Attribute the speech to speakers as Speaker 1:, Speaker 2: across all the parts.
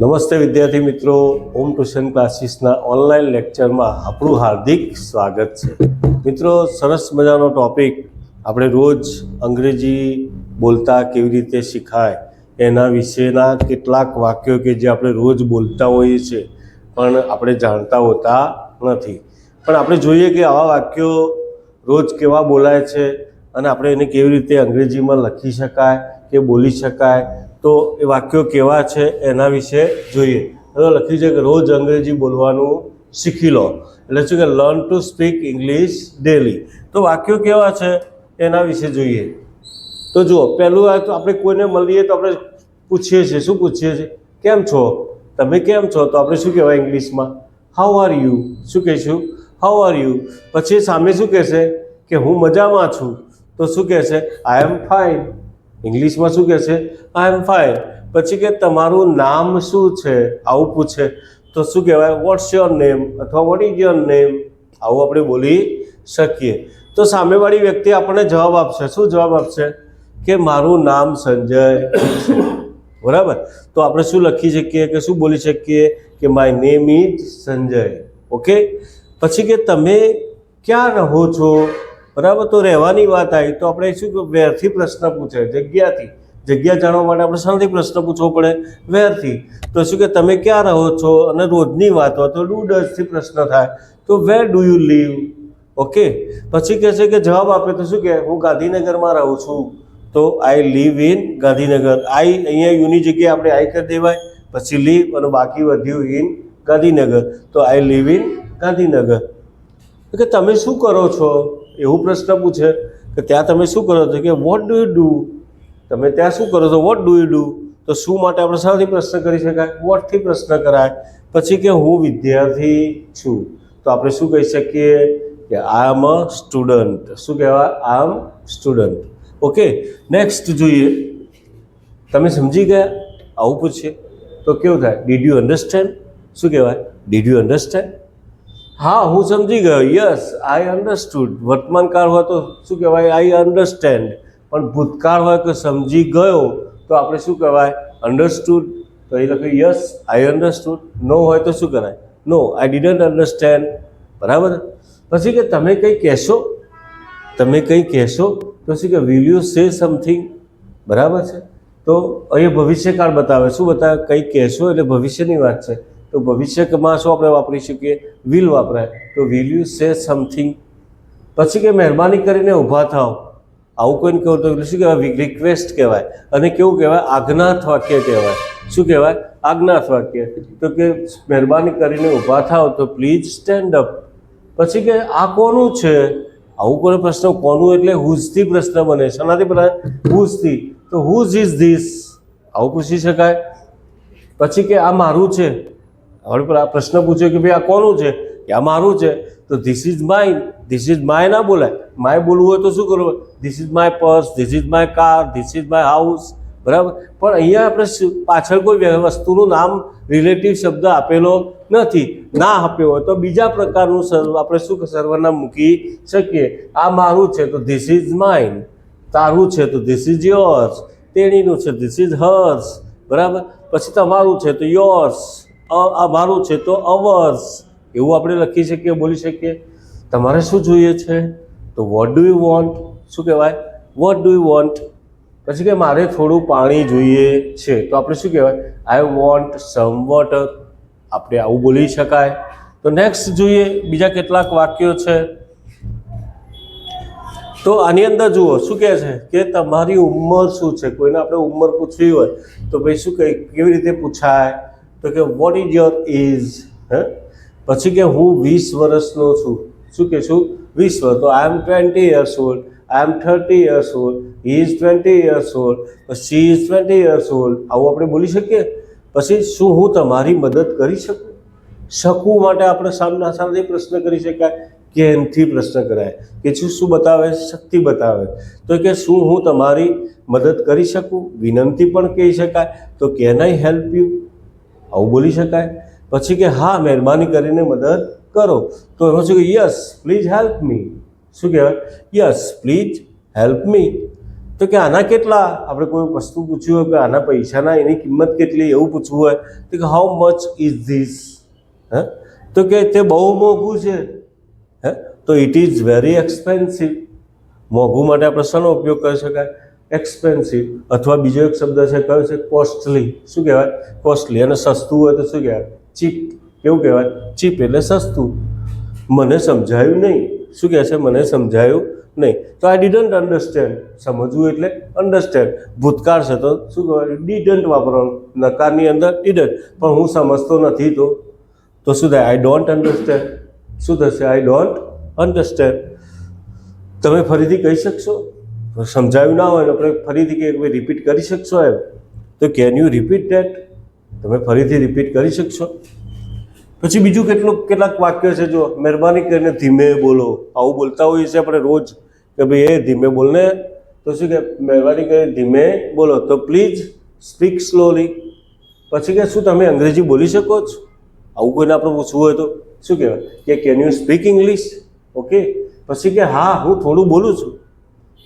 Speaker 1: નમસ્તે વિદ્યાર્થી મિત્રો, હોમ ટ્યુશન ક્લાસીસના ઓનલાઈન લેક્ચરમાં આપણું હાર્દિક સ્વાગત છે. મિત્રો, સરસ મજાનો ટોપિક આપણે રોજ અંગ્રેજી બોલતા કેવી રીતે શીખાય એના વિશેના કેટલાક વાક્યો કે જે આપણે રોજ બોલતા હોઈએ છીએ પણ આપણે જાણતા હોતા નથી. પણ આપણે જોઈએ કે આવા વાક્યો રોજ કેવા બોલાય છે અને આપણે એને કેવી રીતે અંગ્રેજીમાં લખી શકાય કે બોલી શકાય, તો એ વાક્યો કેવા છે એના વિશે જોઈએ. તો લખ્યું છે કે રોજ અંગ્રેજી બોલવાનું શીખી લો, એટલે શું કે learn to speak English daily. તો વાક્યો કેવા છે એના વિશે જોઈએ. તો જુઓ, પહેલું આ તો આપણે કોઈને મળીએ તો આપણે પૂછીએ છીએ, શું પૂછીએ છીએ? કેમ છો? તમે કેમ છો? તો આપણે શું કહેવાય ઇંગ્લિશમાં? How are you. શું કહીશું? How are you. પછી સામે શું કહેશે કે હું મજામાં છું, તો શું કહેશે? આઈ એમ ફાઇન. ઇંગ્લિશમાં શું કહેશે? આઈ એમ ફાઇન. પછી કે તમારું નામ શું છે, આવું પૂછે તો શું કહેવાય? વોટ્સ યોર નેમ અથવા વોટ ઇઝ યોર નેમ, આવું આપણે બોલી શકીએ. તો સામેવાળી વ્યક્તિ આપણને જવાબ આપશે. શું જવાબ આપશે? કે મારું નામ સંજય છે. બરાબર. તો આપણે શું લખી શકીએ કે શું બોલી શકીએ કે my name is Sanjay. Okay. પછી કે તમે ક્યાં રહો છો? બરાબર. તો રહેવાની વાત આવી તો આપણે શું વેરથી પ્રશ્ન પૂછે, જગ્યાથી. જગ્યા જાણવા માટે આપણે શાથી પ્રશ્ન પૂછવો પડે? વેરથી. તો શું કે તમે ક્યાં રહો છો? અને રોજની વાત હોય તો ડુ ડઝથી પ્રશ્ન થાય, તો where do you live. Okay. પછી કહે છે કે જવાબ આપે તો શું કહે? હું ગાંધીનગરમાં રહું છું, તો આઈ લીવ ઇન ગાંધીનગર. આઈ અહીંયા યુની જગ્યાએ આપણે આઈ કરી દેવાય, પછી લીવ અને બાકી વધ્યું ઇન ગાંધીનગર, તો આઈ લીવ ઇન ગાંધીનગર. કે તમે શું કરો છો? એવું પ્રશ્ન પૂછે કે ત્યાં તમે શું કરો છો? કે વોટ ડુ યુ ડુ. તમે ત્યાં શું કરો છો? What do you do. તો શું માટે આપણે શાથી પ્રશ્ન કરી શકાય? વોટથી પ્રશ્ન કરાય. પછી કે હું વિદ્યાર્થી છું, તો આપણે શું કહી શકીએ કે આઈ એમ અ સ્ટુડન્ટ. શું કહેવાય? આઈ એમ સ્ટુડન્ટ. ઓકે. નેક્સ્ટ જોઈએ. તમે સમજી ગયા? આવું પૂછીએ તો કેવું થાય? Did you understand. શું કહેવાય? Did you understand. હા, હું સમજી ગયો. યસ, આઈ અન્ડરસ્ટુડ. વર્તમાનકાળ હોય તો શું કહેવાય? આઈ અન્ડરસ્ટેન્ડ. પણ ભૂતકાળ હોય કે સમજી ગયો તો આપણે શું કહેવાય? અન્ડરસ્ટુડ. તો એ લખ્યું યસ આઈ અન્ડરસ્ટુડ. નો હોય તો શું કરાય? નો, આઈ ડીડન્ટ અન્ડરસ્ટેન્ડ. બરાબર. પછી કે તમે કંઈ કહેશો. તમે કંઈ કહેશો તો શું કે વિલ યુ સે સમથિંગ. બરાબર છે. તો અહીંયા ભવિષ્યકાળ બતાવે. શું બતાવે? કંઈ કહેશો એટલે ભવિષ્યની વાત છે, તો ભવિષ્યમાં શું આપણે વાપરી શકીએ? વિલ વાપરાય. તો વિલ યુ સે સમથિંગ. પછી કે મહેરબાની કરીને ઊભા થાવ. આવું કોઈને કહું તો શું કહેવાય? રિક્વેસ્ટ કહેવાય. અને કેવું કહેવાય? આજ્ઞાર્થ વાક્ય કહેવાય. શું કહેવાય? આજ્ઞાર્થ વાક્ય. તો કે મહેરબાની કરીને ઊભા થાવ, તો પ્લીઝ સ્ટેન્ડ અપ. પછી કે આ કોનું છે? આવું કોઈ પ્રશ્ન કોનું એટલે હુઝથી પ્રશ્ન બને. શાનાથી બને? હુઝથી. તો હુઝ ઇઝ ધીસ, આવું પૂછી શકાય. પછી કે આ મારું છે. હવે આ પ્રશ્ન પૂછ્યો કે ભાઈ આ કોનું છે? કે આ મારું છે, તો this is mine. This is my ના બોલાય. માય બોલવું હોય તો શું કરવું? This is my purse, this is my car, this is my house. બરાબર. પણ અહીંયા આપણે પાછળ કોઈ વસ્તુનું નામ રિલેટિવ શબ્દ આપેલો નથી. ના આપ્યો હોય તો બીજા પ્રકારનું આપણે શું સર્વનામ મૂકી શકીએ. આ મારું છે તો ધીસ ઇઝ માઇન. તારું છે તો ધીસ ઇઝ યોર્સ. તેણીનું છે ધીસ ઇઝ હર્સ. બરાબર. પછી તમારું છે તો યોર્સ. અમારું છે તો અવર્સ. એવું આપણે લખી શકીએ, બોલી શકીએ. તમારે શું જોઈએ છે? તો વોટ ડુ યુ વોન્ટ. શું કહેવાય? What do you want. પછી કે મારે થોડું પાણી જોઈએ છે, તો આપણે શું કહેવાય? I want some water. આપણે આવું બોલી શકાય. તો નેક્સ્ટ જોઈએ બીજા કેટલાક વાક્યો છે. તો આની અંદર જુઓ શું કહે છે કે તમારી ઉંમર શું છે. કોઈને આપણે ઉંમર પૂછવી હોય તો ભાઈ શું કહે, કેવી રીતે પૂછાય? તો કે વોટ ઇઝ યોર એજ. પછી કે હું 20 વર્ષનો છું. શું કહેશું? 20 વર્ષ. તો I am 20 years old. I am 30 years old. He is 20 years old. She is 20 years old. આવું આપણે બોલી શકીએ. પછી શું હું તમારી મદદ કરી શકું? શકું માટે આપણે સામનાથી પ્રશ્ન કરી શકાય. કેનથી પ્રશ્ન કરાય. કે શું બતાવે? શક્તિ બતાવે. તો કે શું હું તમારી મદદ કરી શકું? વિનંતી પણ કહી શકાય. તો કેન આઈ હેલ્પ યુ. આવું બોલી શકાય. પછી કે હા, મહેરબાની કરીને મદદ કરો. તો એમાં શું કે યસ પ્લીઝ હેલ્પ મી. શું કહેવાય? Yes please help me. તો કે આના કેટલા, આપણે કોઈ વસ્તુ પૂછ્યું હોય કે આના પૈસાના એની કિંમત કેટલી એવું પૂછવું હોય તો કે હાઉ મચ ઇઝ ધીસ, હે તો કે તે બહુ મોંઘું છે, હે તો ઇટ ઇઝ વેરી એક્સપેન્સિવ. મોંઘું માટે આપણે શાનો ઉપયોગ કરી શકાય? એક્સપેન્સિવ. અથવા બીજો એક શબ્દ છે કયો છે? કોસ્ટલી. શું કહેવાય? કોસ્ટલી. અને સસ્તું હોય તો શું કહેવાય? ચીપ. કેવું કહેવાય? ચીપ એટલે સસ્તું. મને સમજાયું નહીં. શું કહે છે? મને સમજાયું નહીં. તો આઈ ડીડન્ટ અન્ડરસ્ટેન્ડ. સમજવું એટલે અન્ડરસ્ટેન્ડ. ભૂતકાળ છે તો શું કહેવાય? ડીડન્ટ વાપરવાનું. નકારની અંદર ડીડન્ટ. પણ હું સમજતો નથી તો શું થાય? I don't understand. શું થશે? I don't understand. તમે ફરીથી કહી શકશો? સમજાયું ના હોય આપણે ફરીથી કે રિપીટ કરી શકશો એમ? તો કેન યુ રિપીટ ધેટ? તમે ફરીથી રિપીટ કરી શકશો? પછી બીજું કેટલાક વાક્યો છે, જો મહેરબાની કરીને ધીમે બોલો. આવું બોલતા હોઈએ છીએ આપણે રોજ કે ભાઈ એ ધીમે બોલને, તો શું કે મહેરબાની કરીને ધીમે બોલો. તો પ્લીઝ સ્પીક સ્લોલી. પછી કે શું તમે અંગ્રેજી બોલી શકો છો? આવું કોઈને આપણે પૂછવું હોય તો શું કહેવાય? કે can you speak English? Okay. પછી કે હા હું થોડું બોલું છું.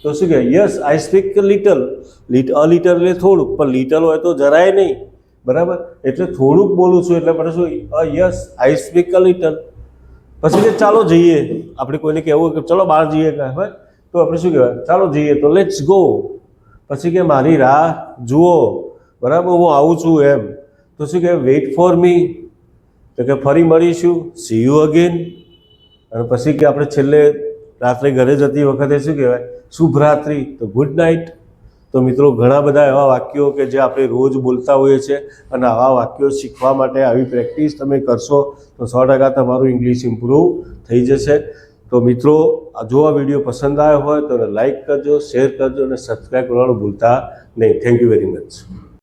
Speaker 1: તો શું કહેવાય? Yes I speak little. A little એટલે થોડુંક, પણ લિટલ હોય તો જરાય નહીં, બરાબર? એટલે થોડુંક બોલું છું એટલે આપણે શું? Yes I speak a little. પછી કે ચાલો જઈએ. આપણે કોઈને કહેવું કે ચલો બહાર જઈએ કહેવાય તો આપણે શું કહેવાય? ચાલો જઈએ. તો લેટ્સ ગો. પછી કે મારી રાહ જુઓ, બરાબર? હું આવું છું એમ. તો શું કહેવાય? Weight for me. તો કે ફરી મળીશું. C you again. અને પછી કે આપણે છેલ્લે રાત્રે ઘરે જતી વખતે શું કહેવાય? શુભરાત્રિ. તો ગુડ નાઇટ. તો મિત્રો ઘણા બધા એવા વાક્યો કે જે આપણે રોજ બોલતા હોઈએ છીએ, અને આવા વાક્યો શીખવા માટે આવી પ્રેક્ટિસ તમે કરશો તો 100% તમારું ઇંગ્લિશ ઇમ્પ્રૂવ થઈ જશે. તો મિત્રો જો આ વિડીયો પસંદ આવ્યો હોય તો લાઈક કરજો, શેર કરજો અને સબસ્ક્રાઈબ કરવાનું ભૂલતા નહીં. Thank you very much.